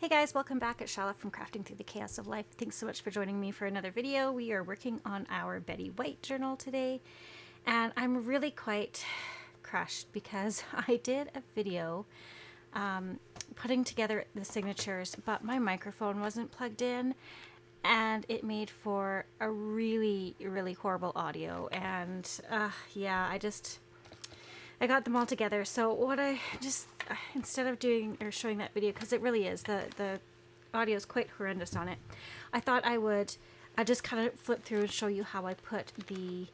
Hey guys, welcome back at Chala from Crafting Through the Chaos of Life. Thanks so much for joining me for another video. We are working on our Betty White journal today, and I'm really quite crushed because I did a video putting together the signatures, but my microphone wasn't plugged in, and it made for a really horrible audio. And yeah, I got them all together. So what I just, instead of doing or showing that video, because it really is, the audio is quite horrendous on it, I thought I would just kind of flip through and show you how I put the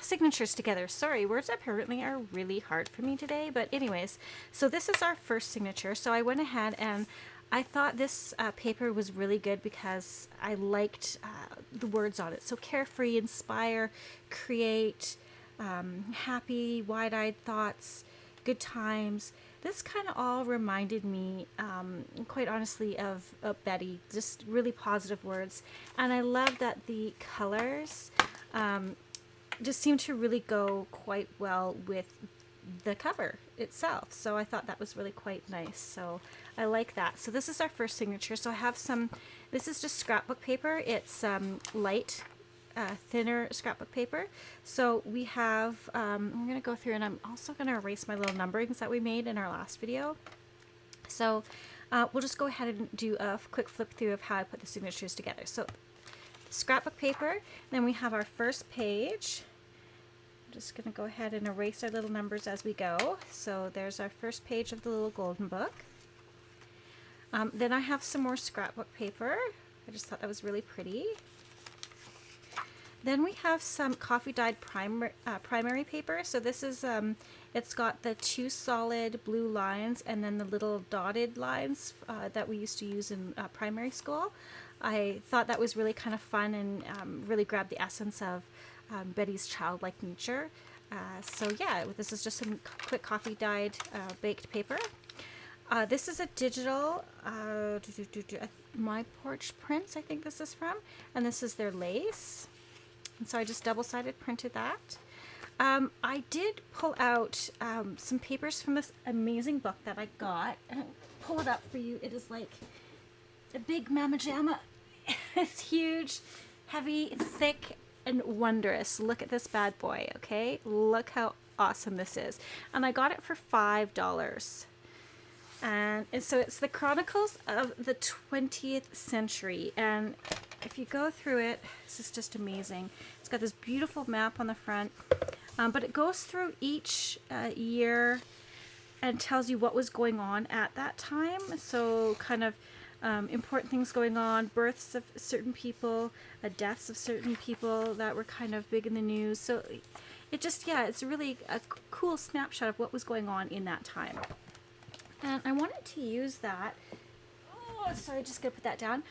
signatures together. Sorry, words apparently are really hard for me today, but anyways, so this is our first signature. So I went ahead and I thought this paper was really good because I liked the words on it. So carefree, inspire, create, happy, wide-eyed thoughts, good times. This kind of all reminded me, quite honestly, of Betty. Just really positive words. And I love that the colors just seem to really go quite well with the cover itself. So I thought that was really quite nice. So I like that. So this is our first signature. So I have some, this is just scrapbook paper. It's light, thinner scrapbook paper. So we have, I'm going to go through, and I'm also going to erase my little numberings that we made in our last video. So we'll just go ahead and do a quick flip through of how I put the signatures together. So scrapbook paper, then we have our first page. I'm just going to go ahead and erase our little numbers as we go. So there's our first page of the little golden book. Then I have some more scrapbook paper. I just thought that was really pretty. Then we have some coffee dyed primary paper. So this is, it's got the two solid blue lines and then the little dotted lines that we used to use in primary school. I thought that was really kind of fun and really grabbed the essence of Betty's childlike nature. So yeah, this is just some quick coffee dyed baked paper. This is a digital My Porch Prints, I think this is from, and this is their lace. And so I just double-sided printed that. I did pull out some papers from this amazing book that I got. And I'll pull it up for you. It is like a big mamma jamma. It's huge, heavy, thick, and wondrous. Look at this bad boy, okay? Look how awesome this is. And I got it for $5. And so it's the Chronicles of the 20th Century. And if you go through it, this is just amazing. It's got this beautiful map on the front, but it goes through each year and tells you what was going on at that time. So kind of important things going on, births of certain people, deaths of certain people that were kind of big in the news. So it just, yeah, it's really a cool snapshot of what was going on in that time. And I wanted to use that. Oh, sorry, just gonna put that down.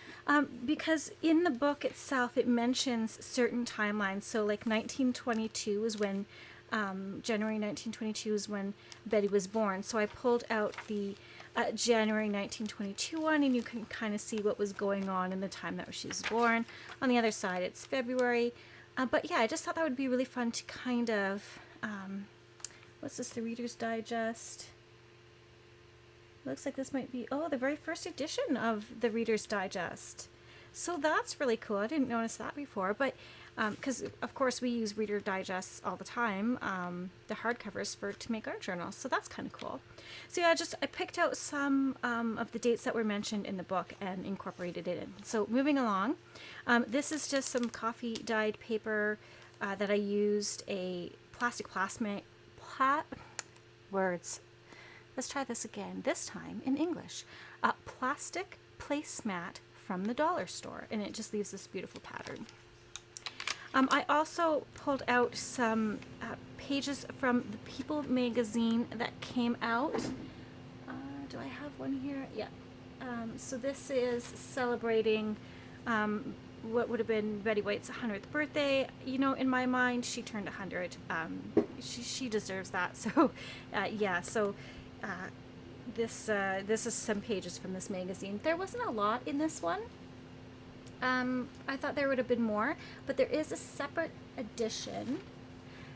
Because in the book itself, it mentions certain timelines. So like 1922 is when, January 1922 is when Betty was born. So I pulled out the January 1922 one, and you can kind of see what was going on in the time that she was born. On the other side, it's February. But yeah, I just thought that would be really fun to kind of, what's this, the Reader's Digest? Looks like this might be, oh, the very first edition of the Reader's Digest. So that's really cool. I didn't notice that before, but because of course we use Reader Digests all the time, the hardcovers to make our journals. So that's kind of cool. So yeah, I picked out some of the dates that were mentioned in the book and incorporated it in. So moving along, this is just some coffee dyed paper that I used a words. Let's try this again, this time in English. A plastic placemat from the dollar store, and it just leaves this beautiful pattern. I also pulled out some pages from the People magazine that came out. Do I have one here? Yeah. So this is celebrating what would have been Betty White's 100th birthday. You know, in my mind, she turned 100. She deserves that. So, yeah. So. This is some pages from this magazine. There wasn't a lot in this one. I thought there would have been more, but there is a separate edition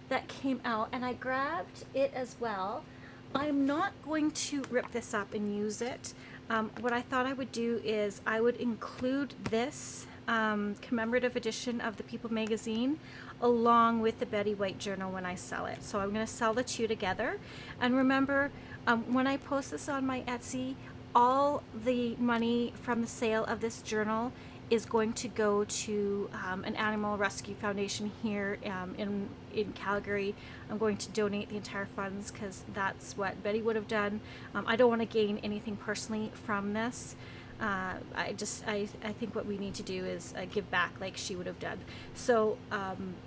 that came out, and I grabbed it as well. I'm not going to rip this up and use it. What I thought I would do is I would include this commemorative edition of the People magazine along with the Betty White journal when I sell it. So I'm going to sell the two together. And remember, when I post this on my Etsy, all the money from the sale of this journal is going to go to an animal rescue foundation here in Calgary. I'm going to donate the entire funds because that's what Betty would have done. I don't want to gain anything personally from this. I think what we need to do is give back like she would have done. So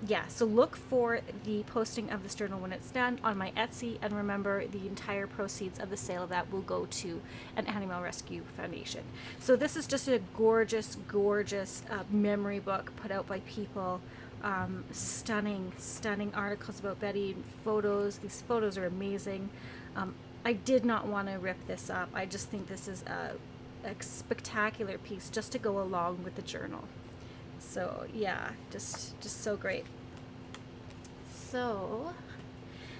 yeah, so look for the posting of this journal when it's done on my Etsy, and remember the entire proceeds of the sale of that will go to an animal rescue foundation. So this is just a gorgeous, gorgeous memory book put out by People. Stunning articles about Betty, photos. These photos are amazing. I did not want to rip this up. I just think this is a spectacular piece just to go along with the journal. So yeah, just so great. So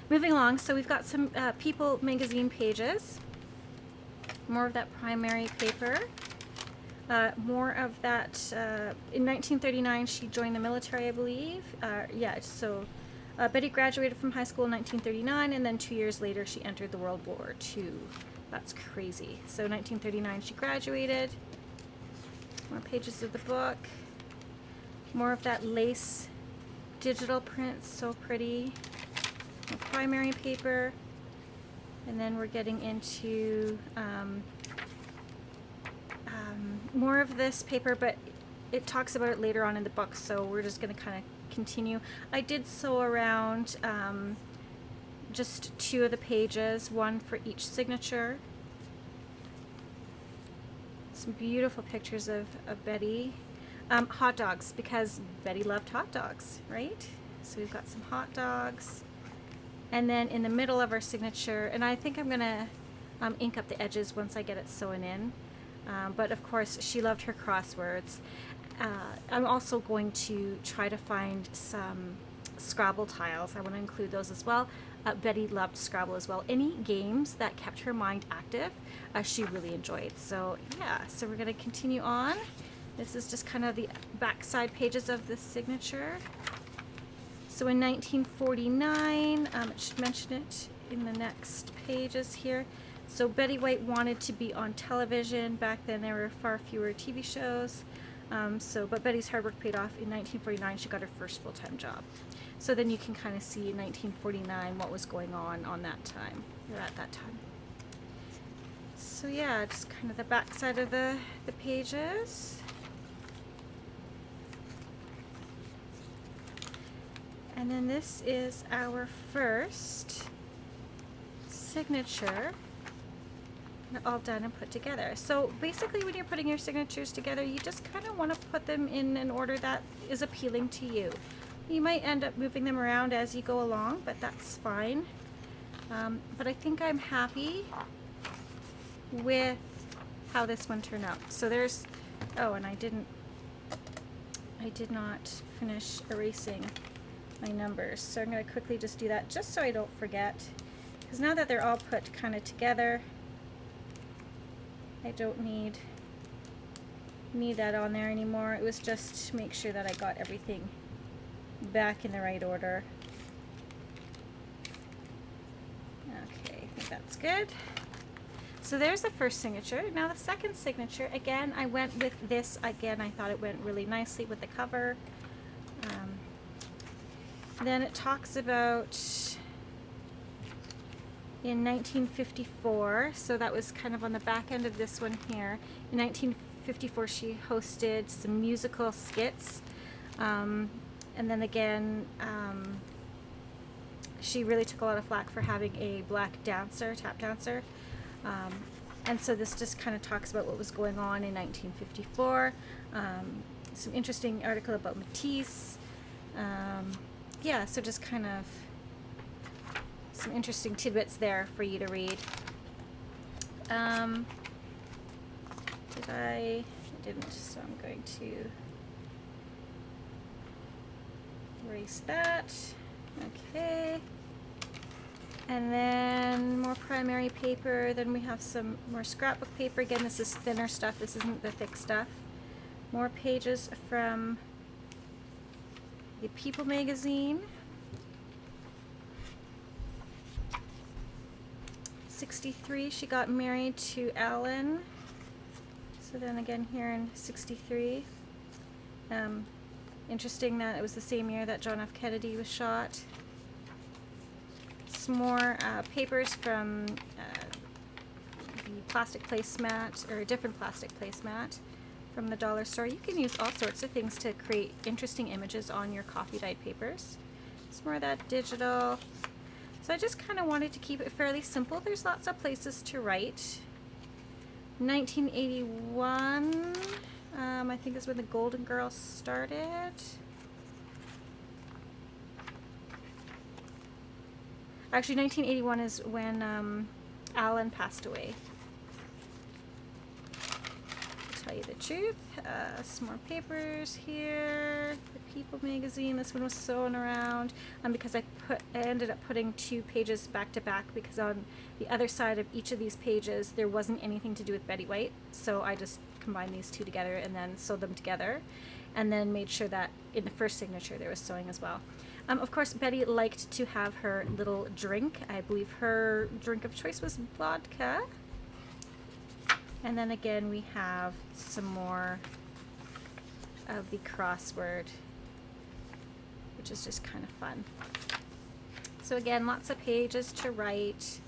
moving along, so we've got some People magazine pages, more of that primary paper, more of that. In 1939 she joined the military, I believe. Yeah, so Betty graduated from high school in 1939, and then 2 years later she entered the World War II. That's crazy. So 1939 she graduated. More pages of the book. More of that lace digital print, so pretty. More primary paper. And then we're getting into more of this paper, but it talks about it later on in the book, so we're just going to kind of continue. I did sew around just two of the pages, one for each signature. Some beautiful pictures of Betty. Hot dogs, because Betty loved hot dogs, right? So we've got some hot dogs. And then in the middle of our signature, and I think I'm going to ink up the edges once I get it sewn in. But of course, she loved her crosswords. I'm also going to try to find some Scrabble tiles. I want to include those as well. Betty loved Scrabble as well. Any games that kept her mind active, she really enjoyed. So yeah, so we're going to continue on. This is just kind of the backside pages of the signature. So in 1949, it should mention it in the next pages here. So Betty White wanted to be on television. Back then there were far fewer TV shows. But Betty's hard work paid off. In 1949, she got her first full-time job. So then you can kind of see in 1949 what was going on that time, or at that time. So yeah, just kind of the back side of the pages. And then this is our first signature, all done and put together. So basically when you're putting your signatures together, you just kind of want to put them in an order that is appealing to you. You might end up moving them around as you go along, but that's fine. But I think I'm happy with how this one turned out. So there's, oh, and I did not finish erasing my numbers. So I'm going to quickly just do that just so I don't forget. Because now that they're all put kind of together, I don't need that on there anymore. It was just to make sure that I got everything back in the right order. Okay, I think that's good. So there's the first signature. Now the second signature, again, I went with this. Again, I thought it went really nicely with the cover. Then it talks about in 1954, so that was kind of on the back end of this one here. In 1954, she hosted some musical skits. And then again, she really took a lot of flack for having a black dancer, tap dancer. And so this just kind of talks about what was going on in 1954. Some interesting article about Matisse. Yeah, so just kind of some interesting tidbits there for you to read. I didn't, so I'm going to erase that. Okay. And then more primary paper. Then we have some more scrapbook paper. Again, this is thinner stuff. This isn't the thick stuff. More pages from the People magazine. 63, she got married to Alan. So then again here in 63. Interesting that it was the same year that John F. Kennedy was shot. Some more papers from the plastic placemat, or a different plastic placemat from the dollar store. You can use all sorts of things to create interesting images on your coffee dyed papers. Some more of that digital. So I just kind of wanted to keep it fairly simple. There's lots of places to write. 1981, I think is when the Golden Girls started. Actually, 1981 is when Alan passed away. To tell you the truth. Some more papers here. The People magazine. This one was sewn around because I ended up putting 2 pages back to back because on the other side of each of these pages there wasn't anything to do with Betty White. So I just combined these 2 together and then sewed them together, and then made sure that in the first signature there was sewing as well. Of course, Betty liked to have her little drink. I believe her drink of choice was vodka. And then again, we have some more of the crossword, which is just kind of fun. So again, lots of pages to write.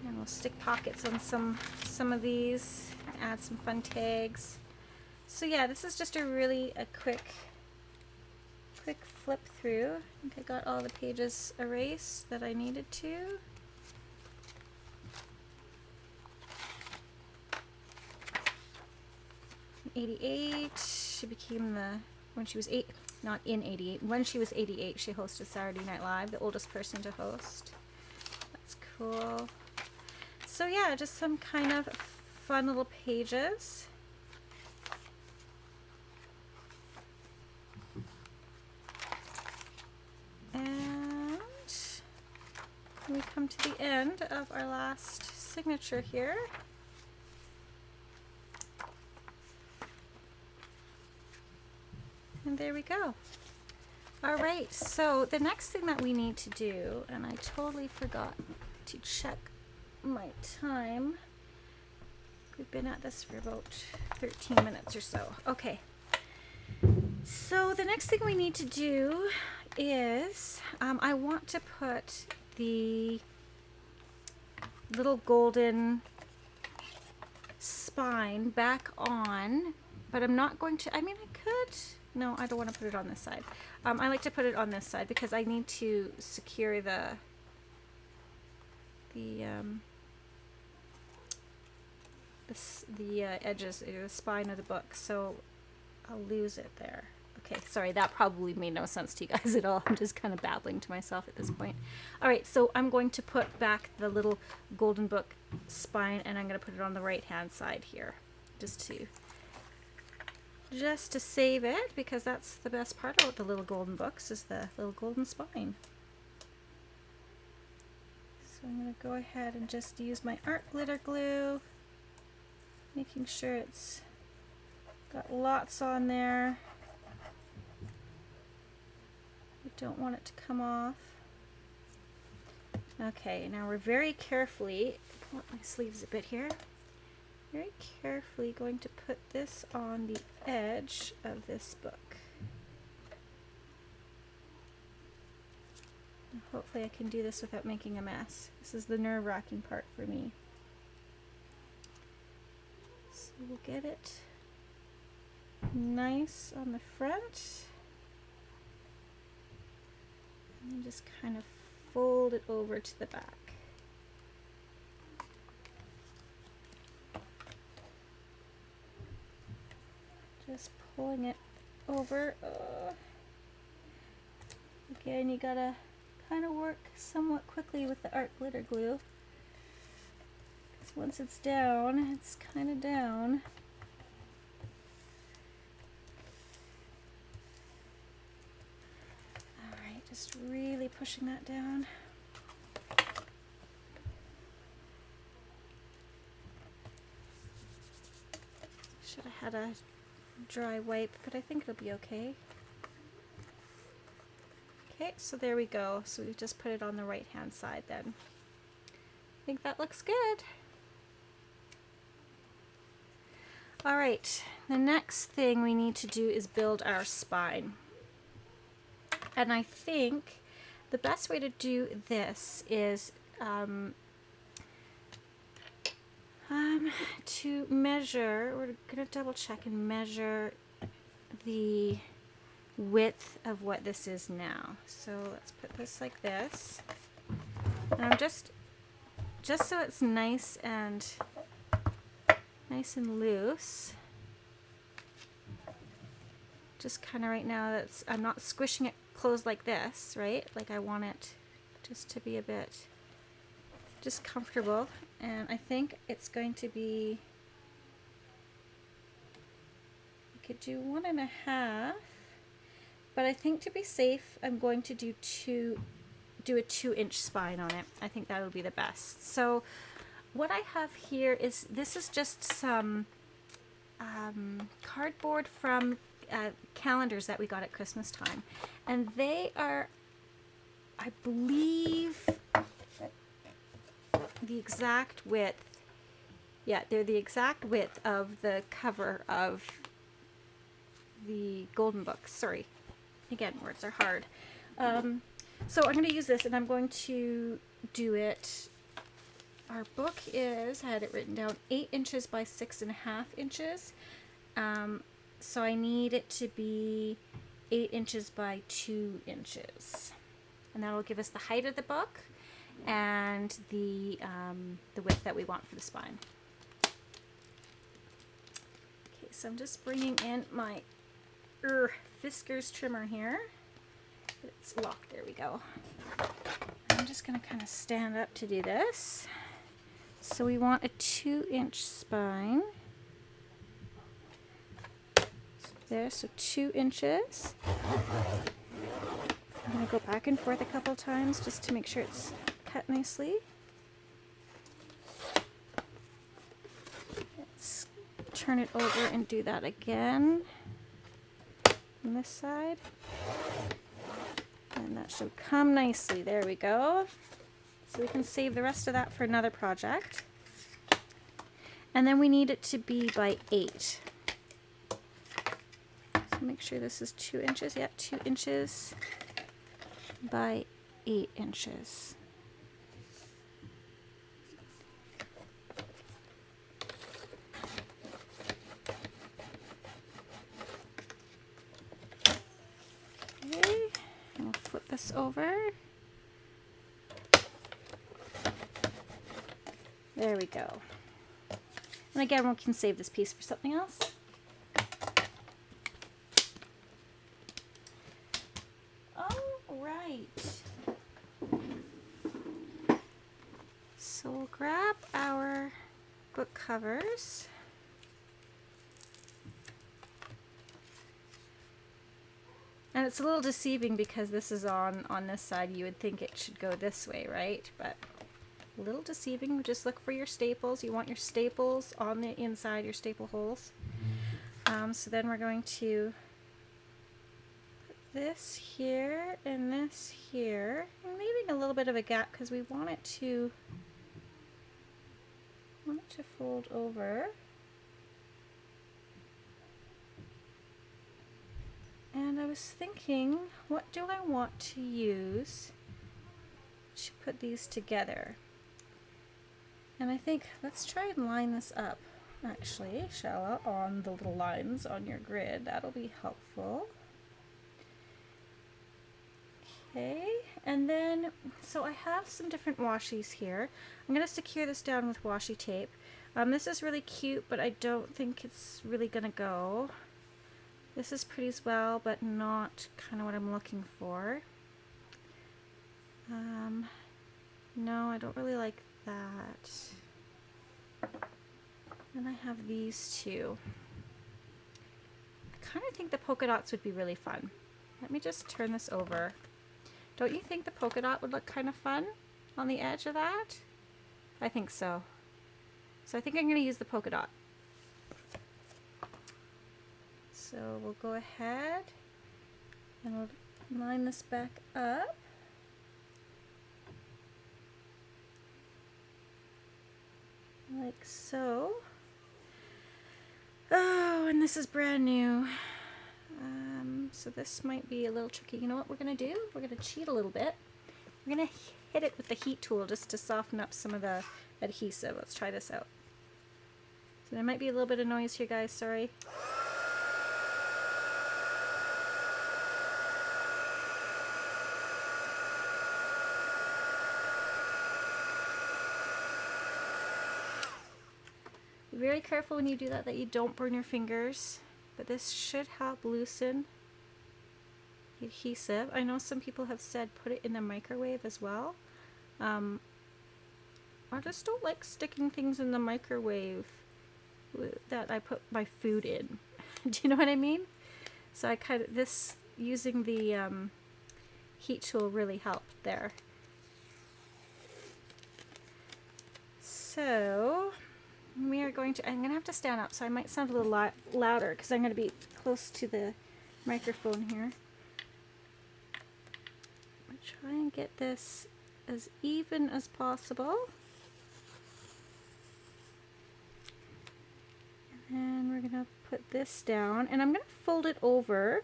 And we'll stick pockets on some of these, add some fun tags. So yeah, this is just a quick flip through. I think I got all the pages erased that I needed to. In 88, she became when she was 88, she hosted Saturday Night Live, the oldest person to host. That's cool. So yeah, just some kind of fun little pages. And we come to the end of our last signature here. And there we go. All right, so the next thing that we need to do, and I totally forgot to check my time. We've been at this for about 13 minutes or so. Okay. So the next thing we need to do is I want to put the little golden spine back on, but I'm not going to, I mean, I could. No, I don't want to put it on this side. I like to put it on this side because I need to secure the edges, the spine of the book, so I'll lose it there. Okay, sorry, that probably made no sense to you guys at all. I'm just kind of babbling to myself at this point. All right, so I'm going to put back the little golden book spine, and I'm going to put it on the right hand side here, just to save it, because that's the best part about the little golden books, is the little golden spine. So I'm going to go ahead and just use my art glitter glue, making sure it's got lots on there. I don't want it to come off. Okay, now we're very carefully, pull up my sleeves a bit here, very carefully going to put this on the edge of this book. Hopefully I can do this without making a mess. This is the nerve-wracking part for me. So we'll get it nice on the front. And then just kind of fold it over to the back. Just pulling it over. Again, you gotta kind of work somewhat quickly with the art glitter glue, because once it's down, it's kind of down. Just really pushing that down. Should have had a dry wipe, but I think it'll be okay. Okay, so there we go. So we just put it on the right hand side then. I think that looks good. All right, the next thing we need to do is build our spine. And I think the best way to do this is to measure, we're going to double check and measure the width of what this is now. So let's put this like this. And I'm just so it's nice and loose. Just kind of right now, I'm not squishing it closed like this, right? Like I want it just to be a bit just comfortable. And I think it's going to be, you could do 1.5, but I think to be safe, I'm going to do a 2-inch spine on it. I think that would be the best. So what I have here is, this is just some cardboard from calendars that we got at Christmas time. And they are, I believe, the exact width. Yeah, they're the exact width of the cover of the Golden Book. Sorry. Again, words are hard. So I'm going to use this, and I'm going to do it. Our book is, I had it written down, 8 inches by 6.5 inches. So I need it to be 8 inches by 2 inches. And that will give us the height of the book and the width that we want for the spine. Okay, so I'm just bringing in my Fiskars trimmer here. It's locked, there we go. I'm just going to kind of stand up to do this. So we want a 2-inch spine. There, so 2 inches. I'm going to go back and forth a couple times just to make sure it's cut nicely. Let's turn it over and do that again on this side. And that should come nicely. There we go. So we can save the rest of that for another project. And then we need it to be by 8. So make sure this is 2 inches. Yeah, 2 inches by 8 inches. Okay, and we'll flip this over. There we go. And again, we can save this piece for something else. So we'll grab our book covers. And it's a little deceiving because this is on this side. You would think it should go this way, right? But a little deceiving. Just look for your staples. You want your staples on the inside, your staple holes. So then we're going to put this here and this here, and leaving a little bit of a gap because we want it to fold over. And I was thinking, what do I want to use to put these together? And I think, let's try and line this up, actually, Chala, on the little lines on your grid. That'll be helpful. Okay, and then, so I have some different washies here. I'm going to secure this down with washi tape. This is really cute, but I don't think it's really going to go. This is pretty as well, but not kind of what I'm looking for. No, I don't really like that. And I have these two. I kind of think the polka dots would be really fun. Let me just turn this over. Don't you think the polka dot would look kind of fun on the edge of that? I think so. So I think I'm going to use the polka dot. So we'll go ahead and we'll line this back up. Like so. Oh, and this is brand new. So this might be a little tricky. You know what we're going to do? We're going to cheat a little bit. We're going to hit it with the heat tool just to soften up some of the adhesive. Let's try this out. So there might be a little bit of noise here, guys. Sorry. Be very careful when you do that you don't burn your fingers. But this should help loosen the adhesive. I know some people have said put it in the microwave as well. I just don't like sticking things in the microwave that I put my food in. Do you know what I mean? So I kind of, using the heat tool really helped there. So we are going to, I'm going to have to stand up, so I might sound a little louder because I'm going to be close to the microphone here. I'm going to try and get this as even as possible. And then we're going to put this down, and I'm going to fold it over.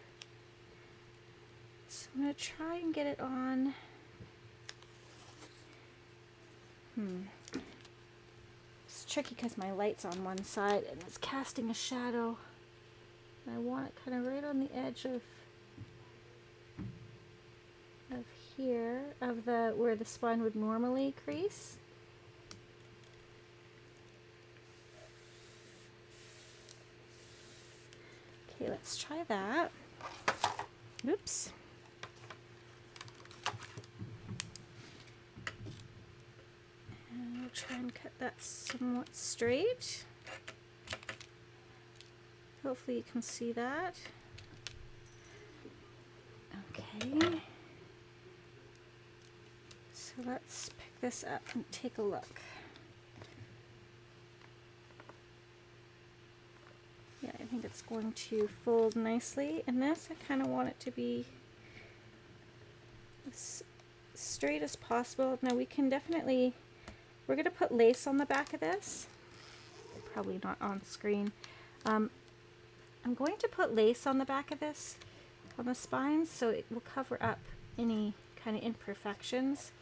So I'm going to try and get it on. It's tricky because my light's on one side and it's casting a shadow. And I want it kind of right on the edge of here, of the where the spine would normally crease. Okay, let's try that. Oops. And we'll try and cut that somewhat straight. Hopefully you can see that. Okay. So let's pick this up and take a look. Yeah, I think it's going to fold nicely. And this, I kind of want it to be as straight as possible. Now we can definitely, we're going to put lace on the back of this. Probably not on screen. I'm going to put lace on the back of this, on the spines, so it will cover up any kind of imperfections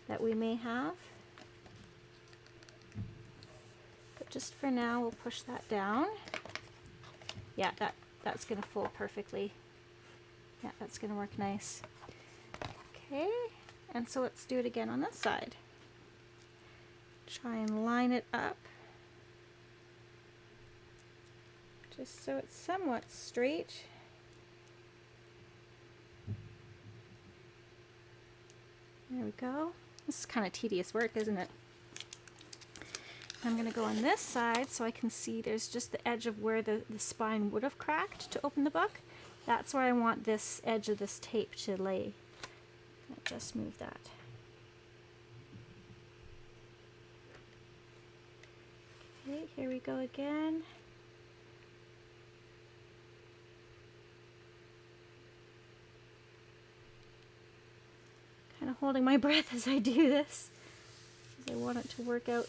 that we may have. But just for now, we'll push that down. Yeah, that's going to fold perfectly. Yeah, that's going to work nice. Okay, and so let's do it again on this side. Try and line it up, just so it's somewhat straight. There we go. This is kind of tedious work, isn't it? I'm going to go on this side so I can see there's just the edge of where the spine would have cracked to open the book. That's where I want this edge of this tape to lay. I'll just move that. Okay, here we go again. Kind of holding my breath as I do this, because I want it to work out.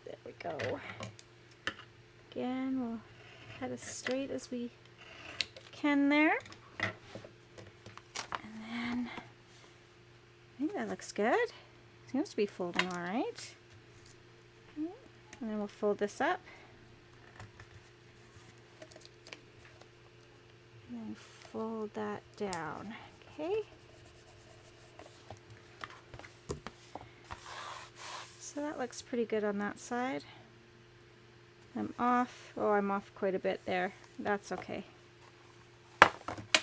There we go. Again, we'll head as straight as we can there. And then, I think that looks good. Seems to be folding all right. And then we'll fold this up. And then fold that down. Okay. So that looks pretty good on that side. I'm off. Oh, I'm off quite a bit there. That's okay.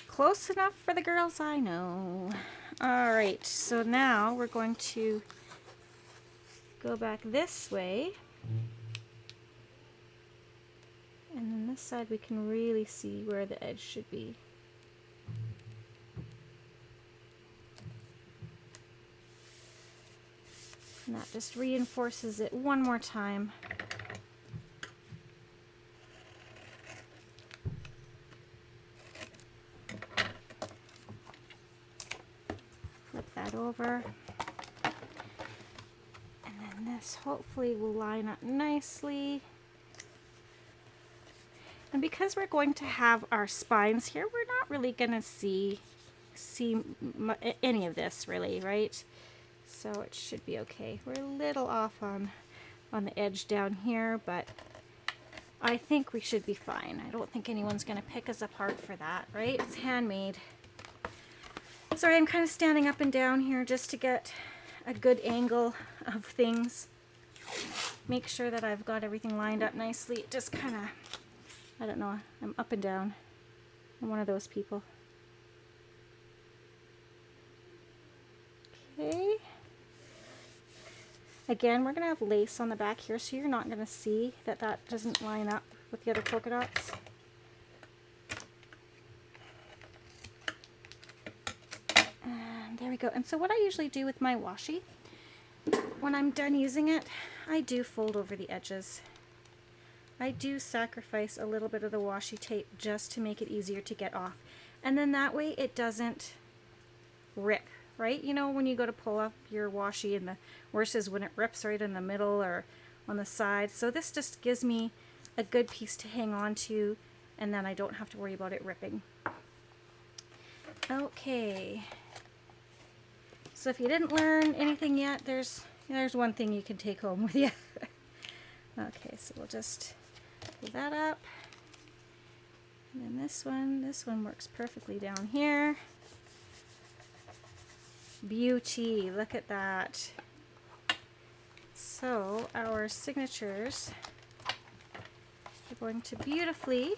Close enough for the girls I know. Alright, so now we're going to go back this way. And then this side we can really see where the edge should be. And that just reinforces it one more time. Flip that over. And then this hopefully will line up nicely. And because we're going to have our spines here, we're not really going to see any of this really, right? So it should be okay. We're a little off on the edge down here, but I think we should be fine. I don't think anyone's going to pick us apart for that, right? It's handmade. Sorry, I'm kind of standing up and down here just to get a good angle of things. Make sure that I've got everything lined up nicely. It just kind of, I don't know, I'm up and down. I'm one of those people. Okay. Again, we're going to have lace on the back here, so you're not going to see that that doesn't line up with the other polka dots. And there we go. And so what I usually do with my washi, when I'm done using it, I do fold over the edges. I do sacrifice a little bit of the washi tape just to make it easier to get off. And then that way it doesn't rip, right? You know, when you go to pull up your washi, and the worst is when it rips right in the middle or on the side. So this just gives me a good piece to hang on to, and then I don't have to worry about it ripping. Okay. So if you didn't learn anything yet, there's one thing you can take home with you. Okay, so we'll just pull that up. And then this one works perfectly down here. Beauty, look at that. So our signatures are going to beautifully,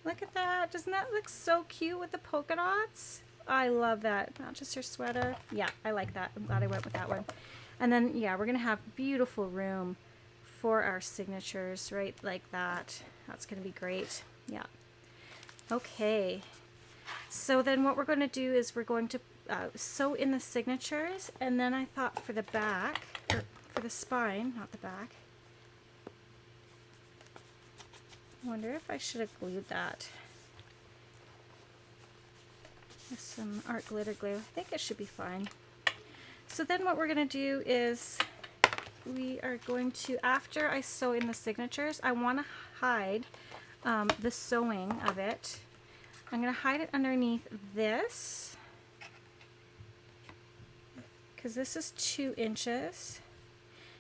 look at that. Doesn't that look so cute with the polka dots? I love that. Not just your sweater. Yeah, I like that. I'm glad I went with that one. And then, yeah, we're going to have beautiful room for our signatures right like that. That's going to be great. Yeah. Okay. So then what we're going to do is we're going to sew in the signatures, and then I thought for the back, or for the spine, not the back, I wonder if I should have glued that with some art glitter glue. I think it should be fine. So then what we're going to do is we are going to, after I sew in the signatures, I want to hide the sewing of it. I'm going to hide it underneath this, because this is 2 inches.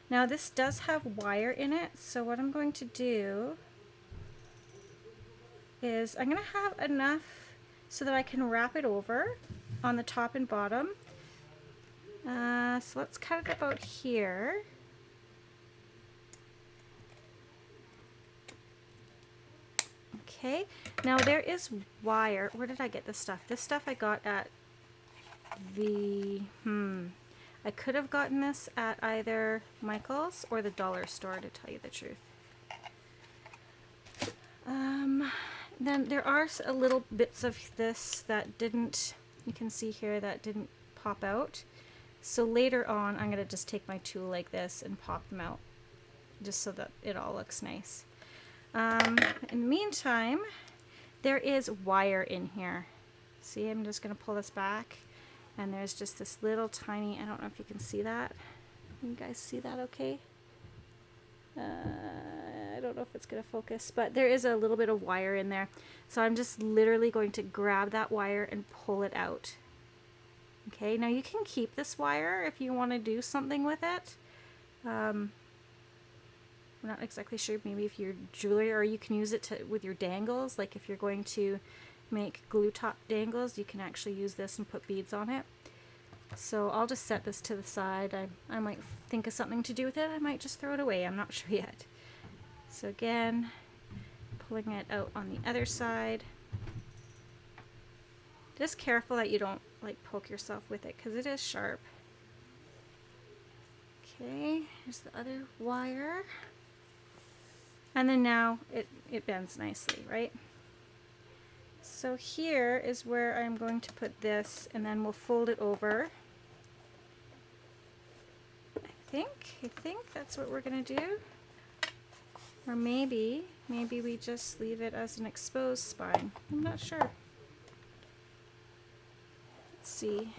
Now this does have wire in it, so what I'm going to do is I'm going to have enough so that I can wrap it over on the top and bottom. So let's cut it about here. Okay, now there is wire. Where did I get this stuff? This stuff I got at the, I could have gotten this at either Michael's or the dollar store, to tell you the truth. Then there are a little bits of this that didn't, you can see here, that didn't pop out. So later on, I'm going to just take my tool like this and pop them out, just so that it all looks nice. In the meantime, there is wire in here. See, I'm just going to pull this back, and there's just this little tiny, I don't know if you can see that. Can you guys see that okay? I don't know if it's going to focus, but there is a little bit of wire in there. So I'm just literally going to grab that wire and pull it out. Okay, now you can keep this wire if you want to do something with it. I'm not exactly sure, maybe if you're jewelry, or you can use it with your dangles. Like if you're going to make glue top dangles, you can actually use this and put beads on it. So I'll just set this to the side. I might think of something to do with it. I might just throw it away. I'm not sure yet. So again, pulling it out on the other side. Just careful that you don't like poke yourself with it, because it is sharp. Okay, here's the other wire. And then now it bends nicely, right? So here is where I'm going to put this, and then we'll fold it over. think that's what we're gonna do. Or maybe we just leave it as an exposed spine. I'm not sure. Let's see.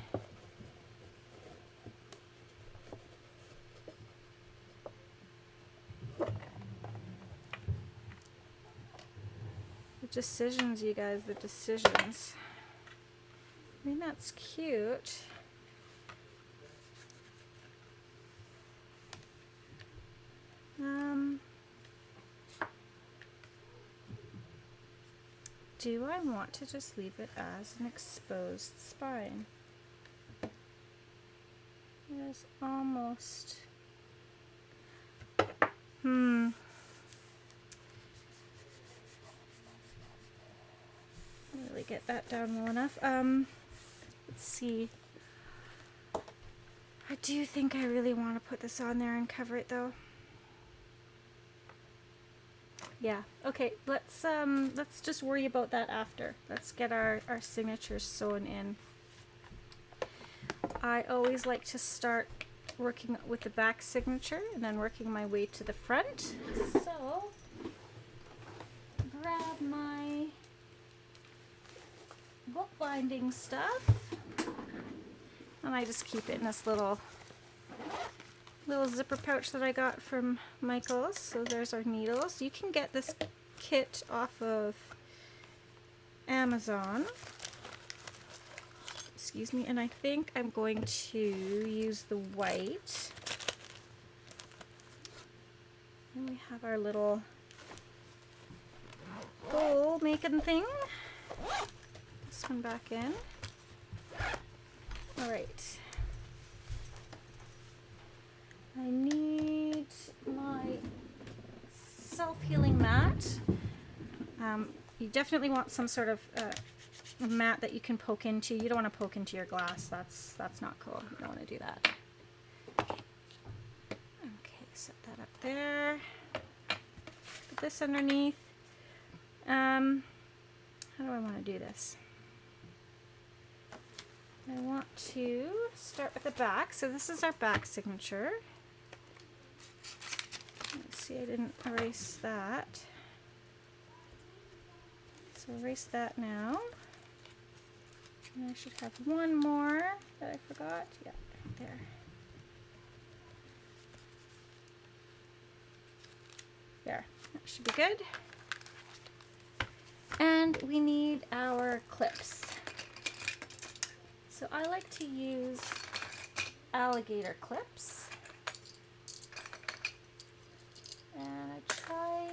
The decisions, you guys, the decisions. I mean, that's cute. Do I want to just leave it as an exposed spine? It is almost... Really get that down well enough. Let's see. I do think I really want to put this on there and cover it though. Yeah, okay, let's just worry about that after. Let's get our signatures sewn in. I always like to start working with the back signature and then working my way to the front. So, grab my bookbinding stuff, and I just keep it in this little zipper pouch that I got from Michael's. So there's our needles. You can get this kit off of Amazon. Excuse me, and I think I'm going to use the white. And we have our little bowl making thing. This one back in. All right. I need my self-healing mat. You definitely want some sort of mat that you can poke into. You don't want to poke into your glass. That's not cool. You don't want to do that. Okay, set that up there. Put this underneath. How do I want to do this? I want to start with the back. So this is our back signature. Let's see, I didn't erase that. So erase that now. And I should have one more that I forgot. Yeah, right there. There, that should be good. And we need our clips. So I like to use Alligator Clips. And I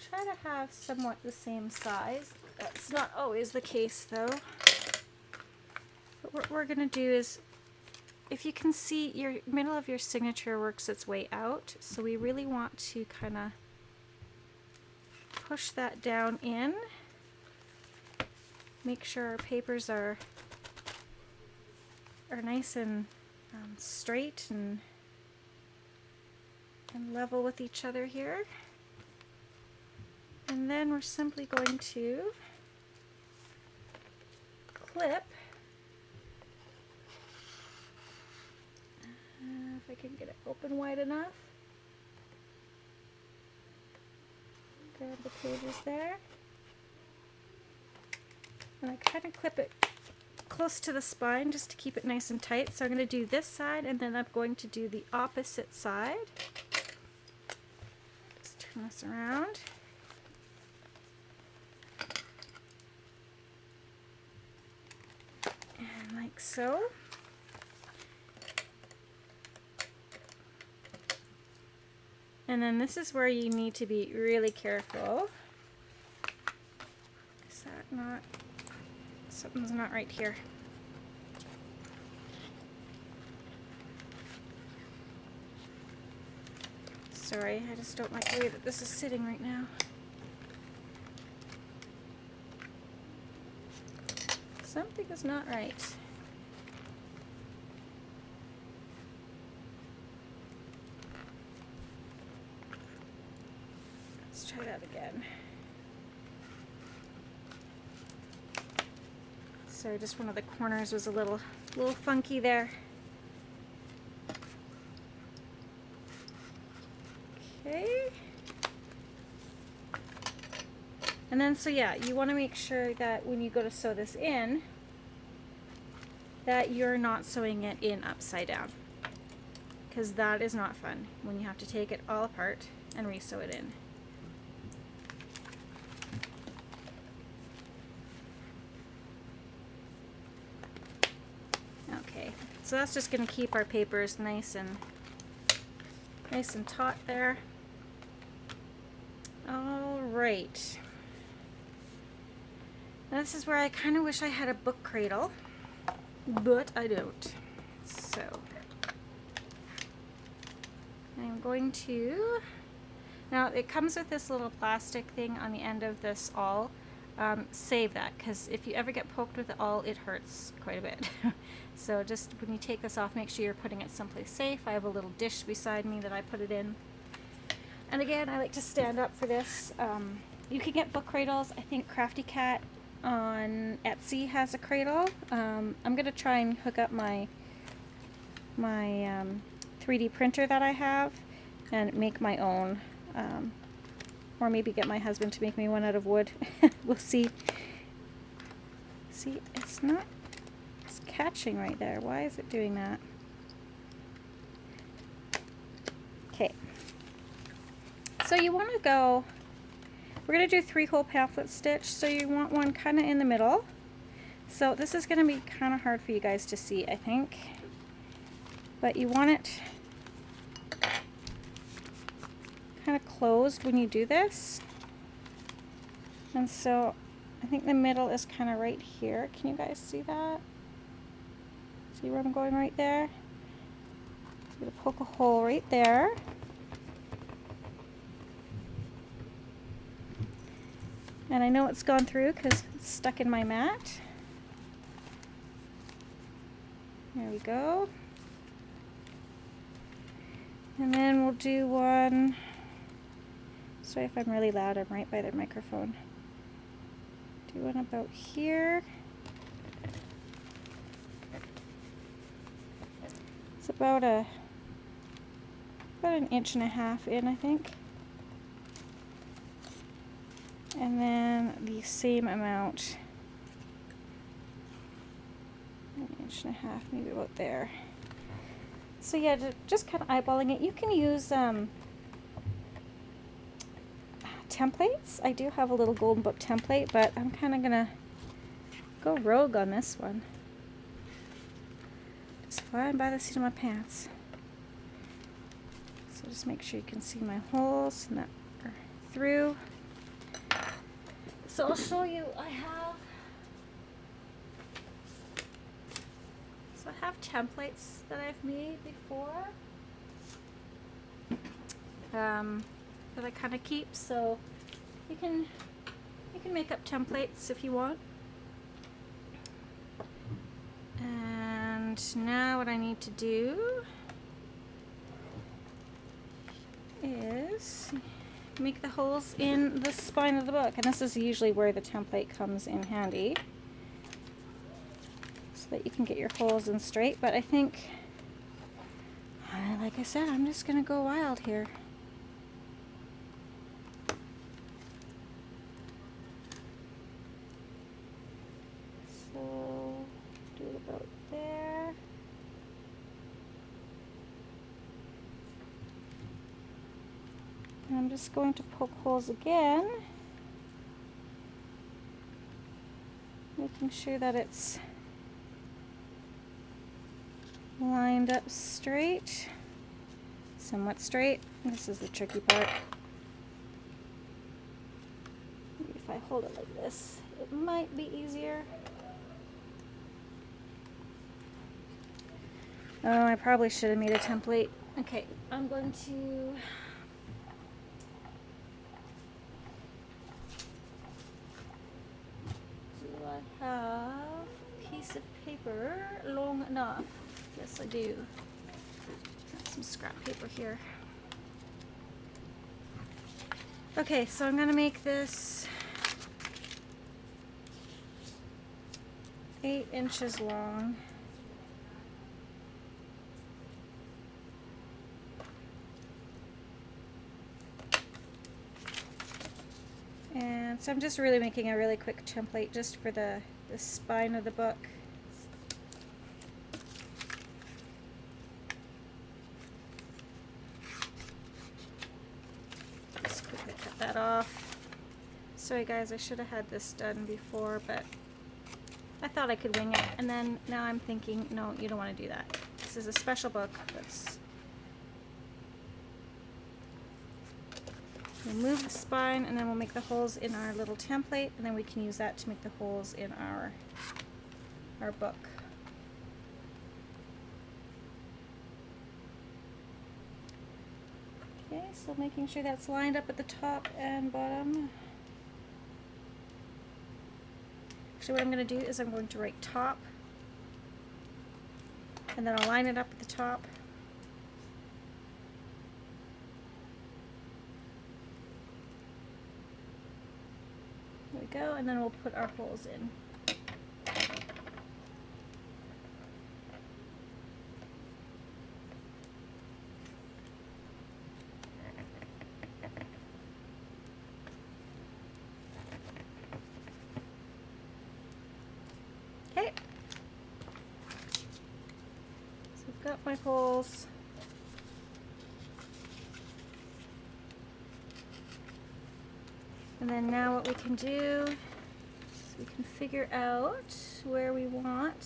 try to have somewhat the same size. That's not always the case though. But what we're going to do is, if you can see, your middle of your signature works its way out. So we really want to kind of push that down in. Make sure our papers are nice and straight and level with each other here. And then we're simply going to clip. If I can get it open wide enough. Grab the pages there. And I kind of clip it close to the spine just to keep it nice and tight. So I'm going to do this side, and then I'm going to do the opposite side. Just turn this around. And like so. And then this is where you need to be really careful. Is that not... Something's not right here. Sorry, I just don't like the way that this is sitting right now. Something is not right. Let's try that again. Sorry, just one of the corners was a little funky there. And then, so yeah, you want to make sure that when you go to sew this in, that you're not sewing it in upside down, because that is not fun when you have to take it all apart and re-sew it in. Okay, so that's just going to keep our papers nice and taut there. All right. Now this is where I kind of wish I had a book cradle, but I don't. So I'm going to, now it comes with this little plastic thing on the end of this awl. Save that, because if you ever get poked with the awl, it hurts quite a bit. So just when you take this off, make sure you're putting it someplace safe. I have a little dish beside me that I put it in. And again, I like to stand up for this. You can get book cradles. I think Crafty Cat on Etsy has a cradle. I'm gonna try and hook up my 3D printer that I have and make my own, or maybe get my husband to make me one out of wood. We'll see. See, it's catching right there. Why is it doing that? Okay, so you want to go, we're going to do 3-hole pamphlet stitch, so you want one kind of in the middle. So this is going to be kind of hard for you guys to see, I think, but you want it kind of closed when you do this. And so I think the middle is kind of right here. Can you guys see that? See where I'm going right there? So I'm going to poke a hole right there. And I know it's gone through because it's stuck in my mat. There we go. And then we'll do one, sorry if I'm really loud, I'm right by the microphone. Do one about here. It's about an 1.5 inches in, I think. And then the same amount, 1.5 inches, maybe about there. So yeah, just kind of eyeballing it. You can use templates. I do have a little golden book template, but I'm kind of gonna go rogue on this one. Just flying by the seat of my pants. So just make sure you can see my holes and that are through. So I'll show you, I have templates that I've made before that I kind of keep, so you can make up templates if you want. And now what I need to do is make the holes in the spine of the book, and this is usually where the template comes in handy, so that you can get your holes in straight. But I think, like I said, I'm just gonna go wild here. So do it about there. I'm just going to poke holes again, making sure that it's lined up straight, somewhat straight. This is the tricky part. Maybe if I hold it like this, it might be easier. Oh, I probably should have made a template. Okay, I'm going to have a piece of paper long enough. Yes, I do. Got some scrap paper here. Okay, so I'm going to make this 8 inches long. And And so I'm just really making a really quick template just for the spine of the book. Just quickly cut that off. Sorry guys, I should have had this done before, but I thought I could wing it, and then now I'm thinking, no, you don't want to do that. This is a special book. Let's remove the spine, and then we'll make the holes in our little template, and then we can use that to make the holes in our book. Okay, so making sure that's lined up at the top and bottom. Actually, what I'm going to do is I'm going to write top, and then I'll line it up at the top. There we go, and then we'll put our holes in. Okay. So I've got my holes. And then now what we can do is we can figure out where we want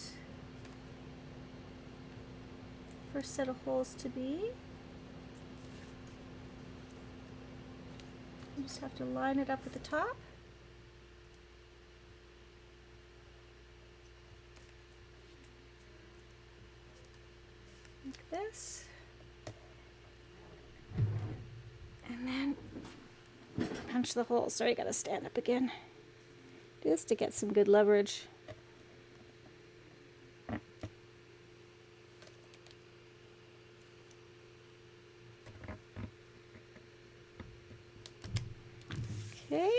the first set of holes to be. You just have to line it up at the top. Like this. And then punch the hole. Sorry, I gotta stand up again. Just to get some good leverage. Okay.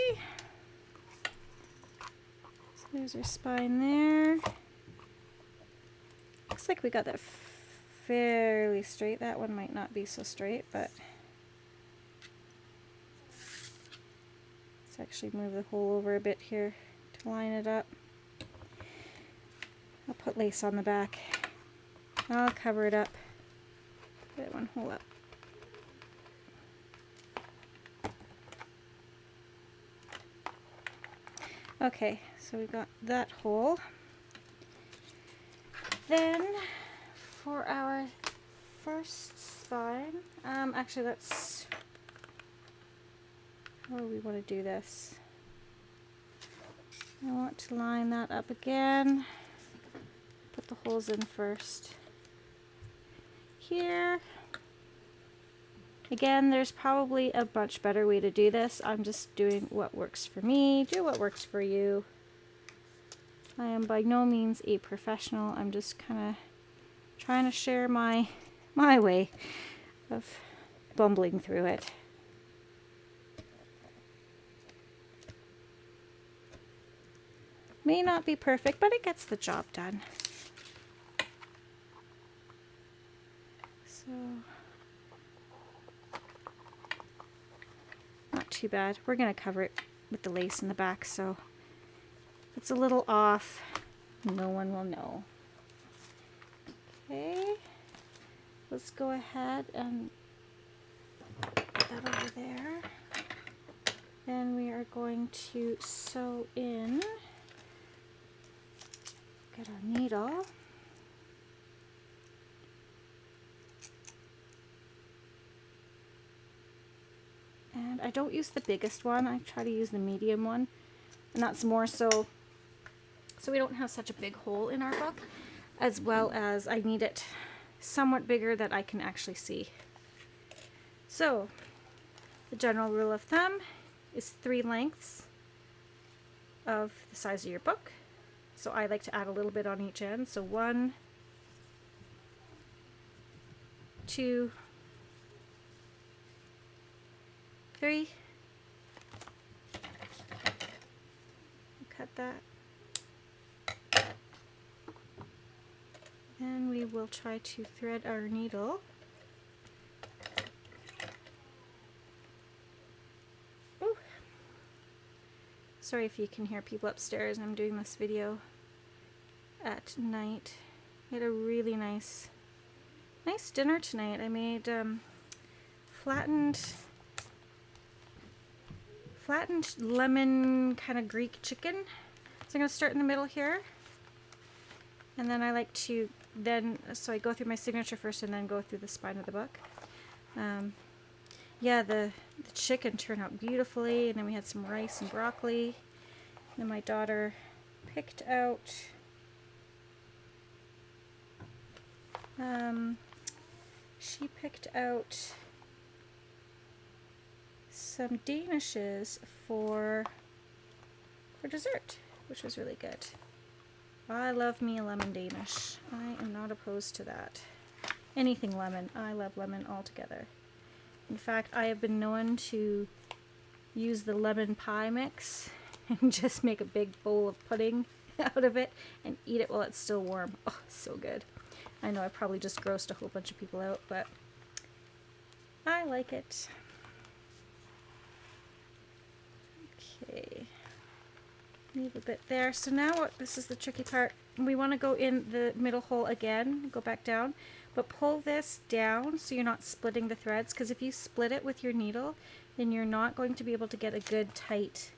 So there's our spine there. Looks like we got that fairly straight. That one might not be so straight, but let's actually move the hole over a bit here to line it up. I'll put lace on the back. I'll cover it up. Put one hole up. Okay, so we got that hole. Then for our first spine, actually let's, how do we want to do this? I want to line that up again. Put the holes in first. Here. Again, there's probably a much better way to do this. I'm just doing what works for me. Do what works for you. I am by no means a professional. I'm just kind of trying to share my way of bumbling through it. May not be perfect, but it gets the job done. So, not too bad. We're going to cover it with the lace in the back, so if it's a little off, no one will know. Okay, let's go ahead and put that over there. Then we are going to sew in, get our needle. And I don't use the biggest one, I try to use the medium one. And that's more so we don't have such a big hole in our book, as well as I need it somewhat bigger that I can actually see. So the general rule of thumb is 3 lengths of the size of your book. So I like to add a little bit on each end. So 1, 2, 3. Cut that. And we will try to thread our needle. Ooh. Sorry if you can hear people upstairs. I'm doing this video at night. We had a really nice dinner tonight. I made flattened lemon kind of Greek chicken. So I'm going to start in the middle here. And then I like to so I go through my signature first and then go through the spine of the book. Yeah, the chicken turned out beautifully, and then we had some rice and broccoli. And then my daughter picked out she picked out some danishes for dessert, which was really good. I love me a lemon Danish. I am not opposed to that. Anything lemon. I love lemon altogether. In fact, I have been known to use the lemon pie mix and just make a big bowl of pudding out of it and eat it while it's still warm. Oh, so good. I know I probably just grossed a whole bunch of people out, but I like it. Okay. Leave a bit there. So now this is the tricky part. We want to go in the middle hole again, go back down, but pull this down so you're not splitting the threads, because if you split it with your needle, then you're not going to be able to get a good tight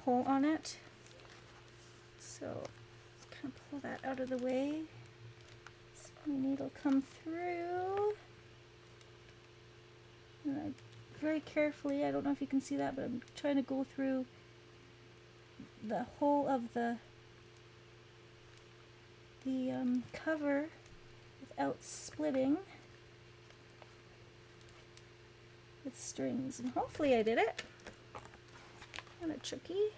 pull on it. So let's kind of pull that out of the way. So my needle come through. And I very carefully, I don't know if you can see that, but I'm trying to go through the whole of the cover without splitting with strings, and hopefully I did it. Kind of tricky.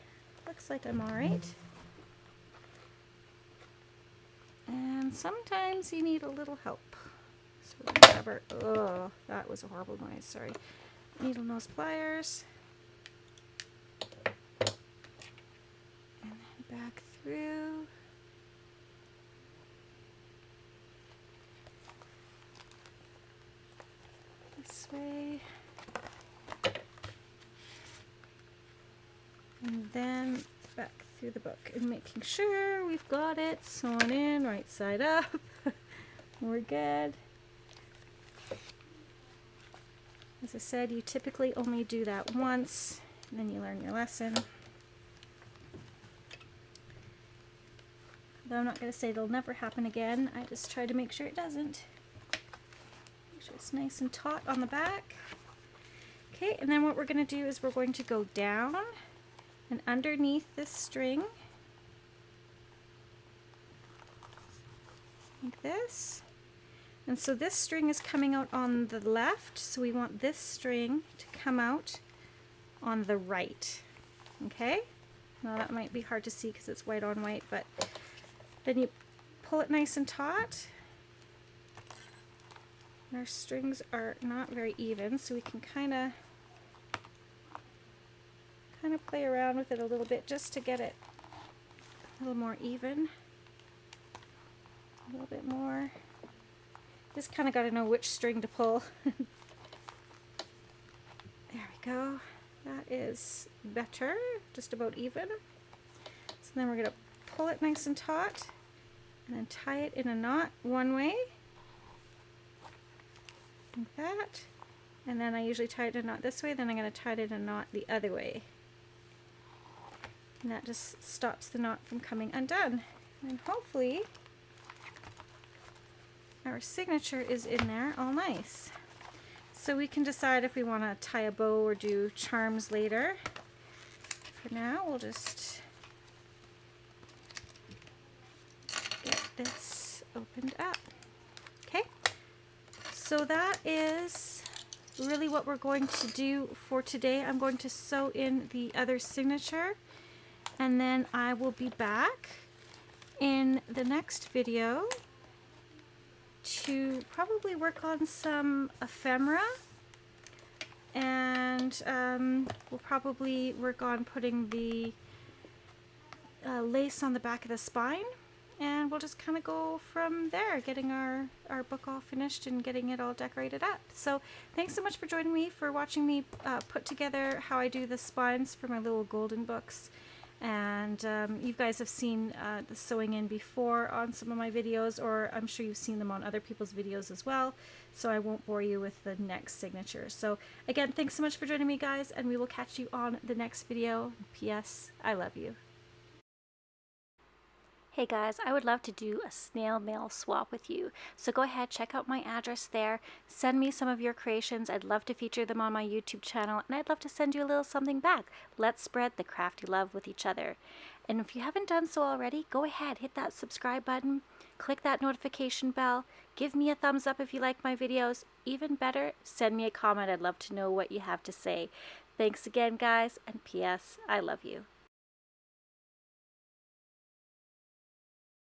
Looks like I'm alright. And sometimes you need a little help. So we're gonna grab our, oh, that was a horrible noise, sorry. Needle nose pliers. And then back through. This way. And then back through the book and making sure we've got it sewn in right side up. We're good. As I said, you typically only do that once, and then you learn your lesson. Though I'm not going to say it'll never happen again, I just try to make sure it doesn't. Make sure it's nice and taut on the back. Okay, and then what we're going to do is we're going to go down and underneath this string, like this. And so this string is coming out on the left, so we want this string to come out on the right. Okay? Now that might be hard to see because it's white on white, but then you pull it nice and taut. And our strings are not very even, so we can kind of play around with it a little bit just to get it a little more even. A little bit more. Just kind of got to know which string to pull. There we go. That is better, just about even. So then we're going to pull it nice and taut and then tie it in a knot one way, like that. And then I usually tie it in a knot this way, then I'm going to tie it in a knot the other way. And that just stops the knot from coming undone. And hopefully our signature is in there all nice. So we can decide if we want to tie a bow or do charms later. For now, we'll just get this opened up. Okay, so that is really what we're going to do for today. I'm going to sew in the other signature, and then I will be back in the next video to probably work on some ephemera, and we'll probably work on putting the lace on the back of the spine, and we'll just kind of go from there, getting our book all finished and getting it all decorated up. So thanks so much for joining me, for watching me put together how I do the spines for my little golden books. And you guys have seen the sewing in before on some of my videos, or I'm sure you've seen them on other people's videos as well, so I won't bore you with the next signature. So again, thanks so much for joining me, guys, and we will catch you on the next video. P.S. I love you. Hey guys, I would love to do a snail mail swap with you. So go ahead, check out my address there. Send me some of your creations. I'd love to feature them on my YouTube channel, and I'd love to send you a little something back. Let's spread the crafty love with each other. And if you haven't done so already, go ahead, hit that subscribe button, click that notification bell, give me a thumbs up if you like my videos. Even better, send me a comment. I'd love to know what you have to say. Thanks again, guys, and P.S. I love you.